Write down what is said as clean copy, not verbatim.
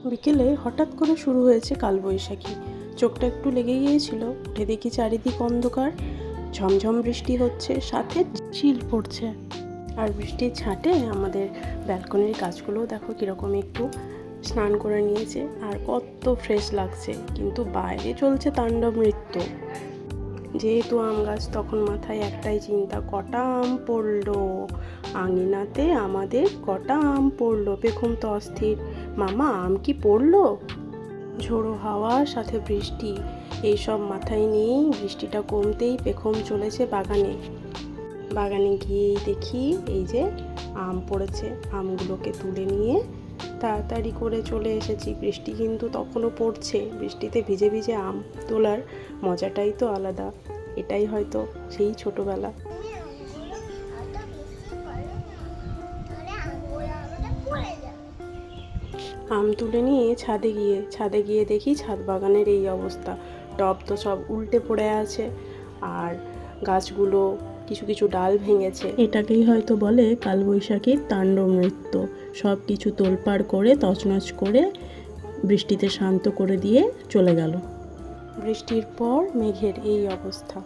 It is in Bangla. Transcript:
বিকেলে হঠাৎ করে শুরু হয়েছে কালবৈশাখী। চোখটা একটু লেগে গিয়েছিল, উঠে দেখি চারিদিক অন্ধকার, ঝমঝম বৃষ্টি হচ্ছে, সাথে ঝিল পড়ছে। আর বৃষ্টির ছাঁটে আমাদের ব্যালকনির গাছগুলোও দেখো কীরকম একটু স্নান করে নিয়েছে, আর কত ফ্রেশ লাগছে। কিন্তু বাইরে চলছে তাণ্ডব নৃত্য। যেহেতু আম গাছ, তখন মাথায় একটাই চিন্তা, কটা আম পড়লো আঙিনাতে আমাদের, কটা আম পড়লো। পেখম তো অস্থির, মামা আম কি পড়লো? ঝোড়ো হাওয়ার সাথে বৃষ্টি, এইসব মাথায় নিয়েই বৃষ্টিটা কমতেই পেখম চলেছে বাগানে। বাগানে গিয়েই দেখি এই যে আম পড়েছে। আমগুলোকে তুলে নিয়ে তাড়াতাড়ি করে চলে এসেছি। বৃষ্টি কিন্তু তখনও পড়ছে। বৃষ্টিতে ভিজে ভিজে আম তোলার মজাটাই তো আলাদা। এটাই হয়তো সেই ছোটবেলা। আম তুলে নিয়ে ছাদে গিয়ে দেখি ছাদ বাগানের এই অবস্থা। টব তো সব উল্টে পড়ে আছে, আর গাছগুলো কিছু কিছু ডাল ভেঙেছে। এটাকেই হয়তো বলে কালবৈশাখীর তাণ্ডব নৃত্য। সব কিছু তোলপাড় করে তছনছ করে বৃষ্টিতে শান্ত করে দিয়ে চলে গেল। বৃষ্টির পর মেঘের এই অবস্থা।